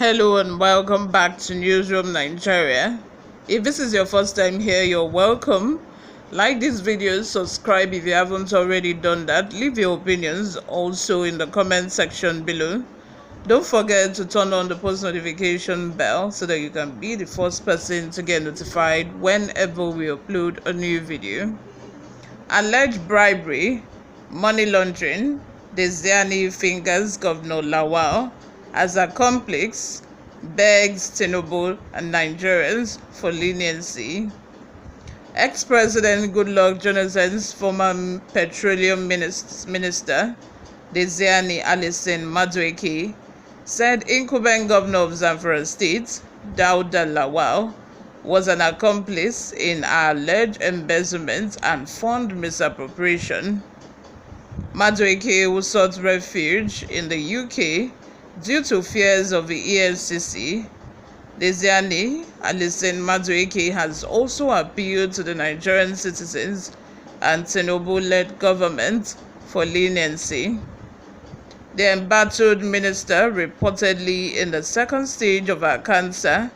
Hello and welcome back to Newsroom Nigeria. If this is your first time here, you're welcome. Like this video, subscribe if you haven't already done that. Leave your opinions also in the comment section below. Don't forget to turn on the post notification bell so that you can be the first person to get notified whenever we upload a new video. Alleged bribery, money laundering, Diezani fingers Governor Lawal as accomplice, begs Tinubu and Nigerians for leniency. Ex-President Goodluck Jonathan's former petroleum minister, Diezani Madueke, said incumbent governor of Zamfara State, Dauda Lawal, was an accomplice in alleged embezzlement and fund misappropriation. Madueke, who sought refuge in the UK due to fears of the EFCC, Diezani Madueke has also appealed to the Nigerian citizens and Tinubu-led government for leniency. The embattled minister, reportedly in the second stage of her cancer,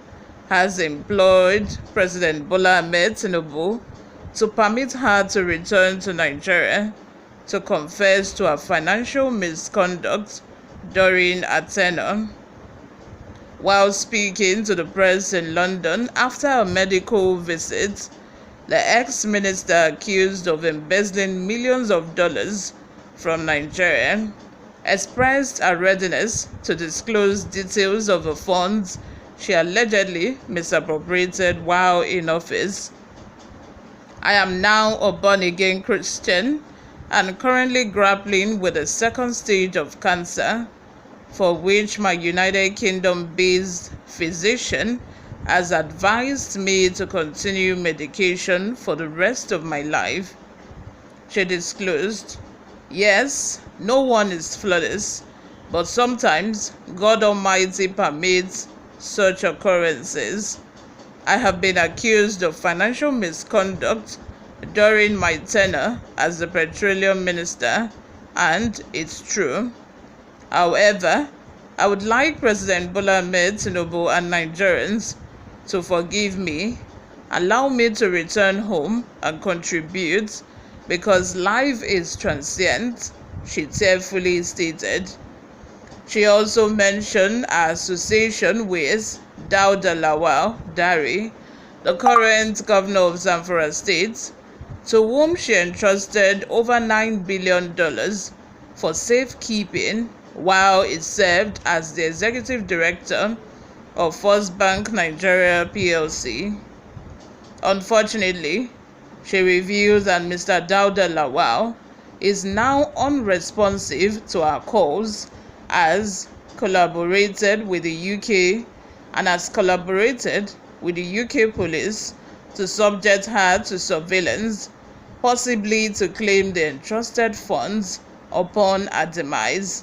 has implored President Bola Ahmed Tinubu to permit her to return to Nigeria to confess to her financial misconduct during her tenure. While speaking to the press in London after a medical visit, the ex-minister, accused of embezzling millions of dollars from Nigeria, expressed her readiness to disclose details of the funds she allegedly misappropriated while in office. "I am now a born-again Christian and currently grappling with the second stage of cancer, for which my United Kingdom-based physician has advised me to continue medication for the rest of my life," she disclosed. "Yes, no one is flawless, but sometimes God Almighty permits such occurrences. I have been accused of financial misconduct during my tenure as the petroleum minister, and it's true. However, I would like President Bola Ahmed Tinubu and Nigerians to forgive me, allow me to return home and contribute, because life is transient," she tearfully stated. She also mentioned her association with Dauda Lawal Dari, the current governor of Zamfara State, to whom she entrusted over $9 billion for safekeeping while it served as the executive director of First Bank Nigeria PLC. Unfortunately, she revealed that Mr. Dauda Lawal is now unresponsive to her calls, has collaborated with the UK and has collaborated with the UK police to subject her to surveillance, possibly to claim the entrusted funds upon her demise.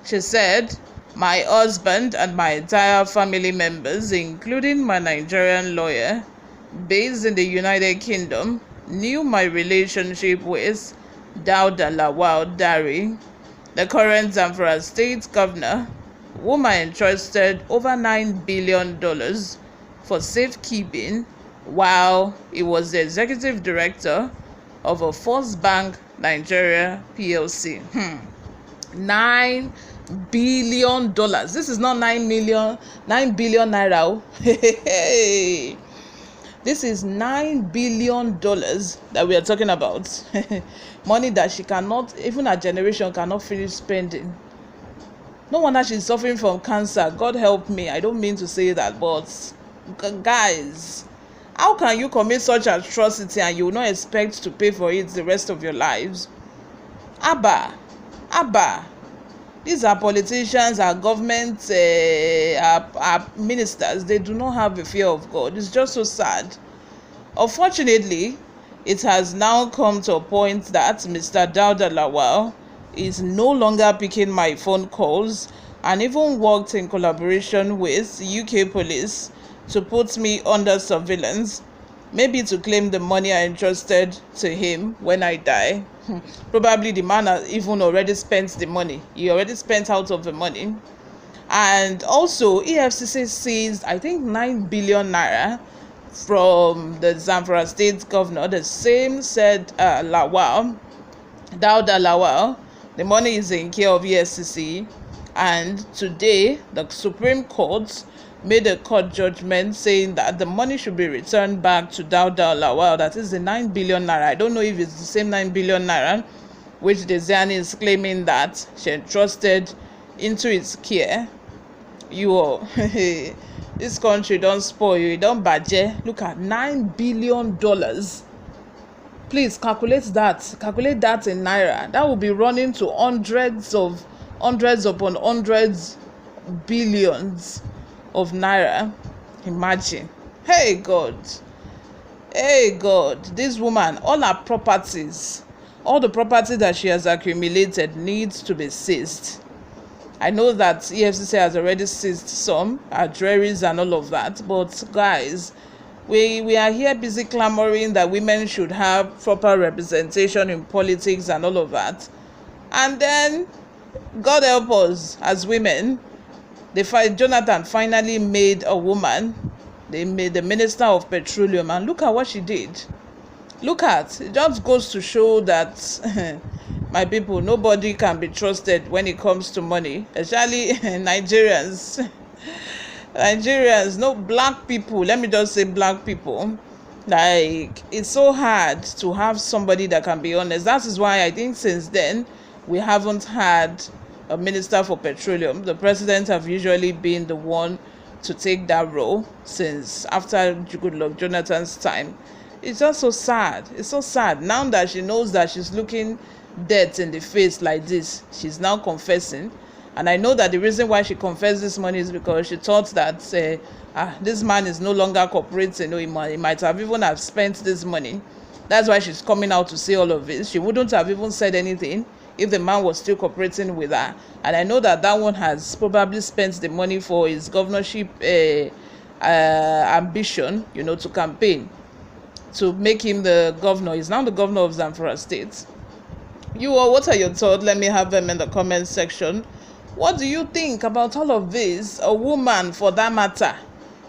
She said, "My husband and my entire family members, including my Nigerian lawyer based in the United Kingdom, knew my relationship with Dauda Lawal Dari, the current Zamfara State governor, whom I entrusted over $9 billion for safekeeping while he was the executive director of a First Bank Nigeria PLC." $9 billion. This is not 9 billion naira. This is $9 billion that we are talking about. Money that she cannot, even her generation cannot finish spending. No wonder she's suffering from cancer. God help me. I don't mean to say that, but guys, how can you commit such atrocity and you will not expect to pay for it the rest of your lives? Abba. These are politicians, our government, our ministers. They do not have a fear of God. It's just so sad. Unfortunately, it has now come to a point that Mr. Dauda Lawal is no longer picking my phone calls and even worked in collaboration with UK police to put me under surveillance, maybe to claim the money I entrusted to him when I die. Probably the man has even already spent the money. He already spent out of the money. And also, EFCC seized, I think, 9 billion naira from the Zamfara state governor. The same said Lawal, Dauda Lawal. The money is in care of EFCC. And today, the Supreme Court made a court judgment saying that the money should be returned back to Dauda Lawal. That is the 9 billion naira. I don't know if it's the same 9 billion naira which Diezani is claiming that she entrusted into its care. You all, this country don't spoil you, don't budget. Look at $9 billion. Please calculate that. Calculate that in naira. That will be running to hundreds upon hundreds billions of naira. Imagine. Hey God, this woman, all her properties, all the property that she has accumulated needs to be seized. I know that EFCC has already seized some, her jewelries and all of that, but guys, we are here busy clamoring that women should have proper representation in politics and all of that, and then God help us as women. Jonathan finally made a woman. They made the Minister of Petroleum, and look at what she did. Look at it, just goes to show that my people, nobody can be trusted when it comes to money, especially Nigerians. No, black people, let me just say black people. Like, it's so hard to have somebody that can be honest. That is why I think since then we haven't had a Minister for Petroleum. The president have usually been the one to take that role since after Goodluck Jonathan's time. It's just so sad. It's so sad now that she knows that she's looking death in the face like this. She's now confessing, and I know that the reason why she confessed this money is because she thought that this man is no longer cooperating. He might have even have spent this money. That's why she's coming out to say all of this. She wouldn't have even said anything if the man was still cooperating with her. And I know that one has probably spent the money for his governorship ambition, to campaign to make him the governor. He's now the governor of Zamfara State. You all, what are your thoughts? Let me have them in the comment section. What do you think about all of this? A woman, for that matter,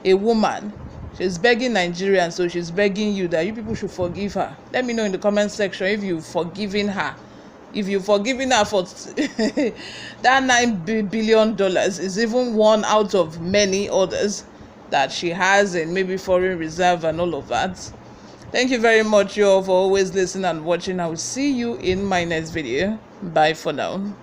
a woman, she's begging Nigerians, so she's begging you that you people should forgive her. Let me know in the comment section if you've forgiven her. If you've forgiven her for that $9 billion is even one out of many others that she has in maybe foreign reserve and all of that. Thank you very much, you all, for always listening and watching. I will see you in my next video. Bye for now.